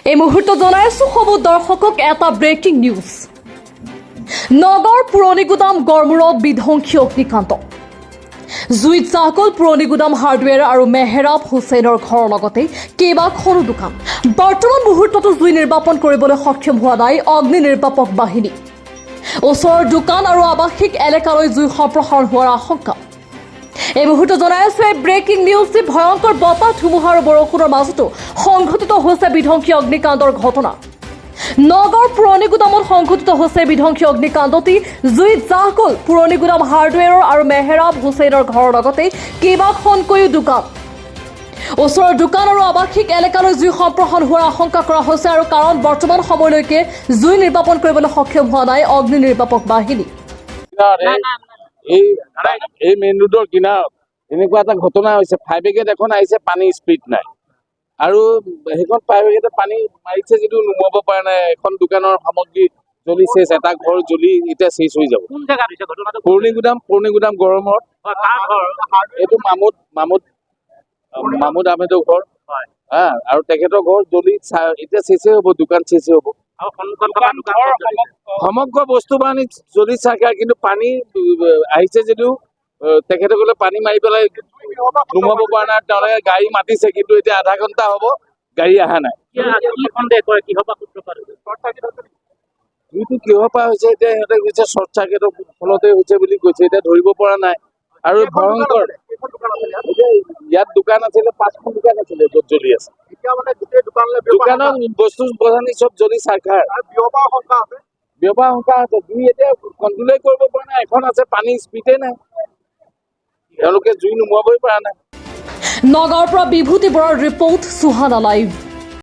এই মুহূৰ্ত জনাইছো সব দৰ্শকক এটা ব্ৰেকিং নিউজ। নগৰ পুৰণি গুদাম গড়মূৰত বিধ্বংসী অগ্নিকাণ্ড। জুইত জাগল পুৰণি গুদাম হাৰ্ডৱেৰ আৰু মেহৰাব হুছেইনৰ ঘৰৰ লগতে কেইবাখনো দোকান। বৰ্তমান মুহূৰ্ততো জুই নিৰ্বাপন কৰিবলৈ সক্ষম হোৱা নাই অগ্নি নিৰ্বাপক বাহিনী। ওচৰৰ দোকান আৰু আৱাসিক এলেকালৈ জুই সম্প্ৰসাৰণ হোৱাৰ আশংকা। এই মুহূৰ্ত জনাইছো এই ব্ৰেকিং নিউজ। ভয়ংকৰ বতাহ ধুমুহা আৰু বৰষুণৰ মাজতো সংঘটিত হৈছে বিধ্বংসী অগ্নিকাণ্ডৰ ঘটনা। নগৰ পুৰণি গুদামত সংঘটিত হৈছে বিধ্বংসী অগ্নিকাণ্ডটি। জুইত জাগল পুৰণি গুদাম হাৰ্ডৱেৰৰ আৰু মেহৰাব হুছেইনৰ ঘৰৰ লগতে কেইবাখনকৈও দোকান। ওচৰৰ দোকান আৰু আৱাসিক এলেকালৈ জুই সম্প্ৰসাৰণ হোৱাৰ আশংকা কৰা হৈছে আৰু কাৰণ বৰ্তমান সময়লৈকে জুই নিৰ্বাপন কৰিবলৈ সক্ষম হোৱা নাই অগ্নি নিৰ্বাপক বাহিনী। এই মেইন ৰোডৰ কিনাৰত এনেকুৱা এটা ঘটনা হৈছে। ফায়াৰ ব্ৰিগেড এখন আহিছে, পানী স্পীড নাই আৰু সেইখন ফায়াৰ ব্ৰিগেডে পানী মাৰিছে যদিও নুমুৱাব পৰা নাই। এখন দোকানৰ সামগ্ৰী জ্বলি চেচ, এটা ঘৰ জ্বলি এতিয়া চেচ হৈ যাব। পুৰণি গুদাম গড়মূৰত। এইটো মামুদ আহমেদৰ ঘৰ আৰু তেখেতৰ ঘৰ জ্বলি এতিয়া চেচে হ'ব, দোকান চেচে হ'ব। সমগ্ৰ বস্তু বাহানি জ্বলি চাগে, কিন্তু পানী আহিছে যদিও তেখেতসকলে পানী মাৰি পেলাই নুমাব পৰা নাই। তেওঁলোকে গাড়ী মাতিছে, কিন্তু এতিয়া আধা ঘণ্টা হ'ব গাড়ী অহা নাই। জুইটো কিহৰ পৰা হৈছে এতিয়া সিহঁতে কৈছে শ্বৰ্ট চাৰ্কিটৰ ফলতে হৈছে বুলি কৈছে। এতিয়া ধৰিব পৰা নাই আৰু ভয়ংকৰ। ইয়াত দোকান আছিলে, 5খন দোকান আছিলে য'ত জ্বলি আছে। দোকানৰ বস্তু বাহানি চব জ্বলি চাৰখাৰ। ব্যৱহাৰ শংকা আছে। জুই এতিয়া কণ্ট্ৰলে কৰিব পৰা নাই। এখন আছে, পানী স্পীডে নাই, তেওঁলোকে জুই নুমুৱাবই পৰা নাই। নগাঁৱৰ পৰা বিভূতি বৰাৰ ৰিপৰ্ট, সুহানা লাইভ।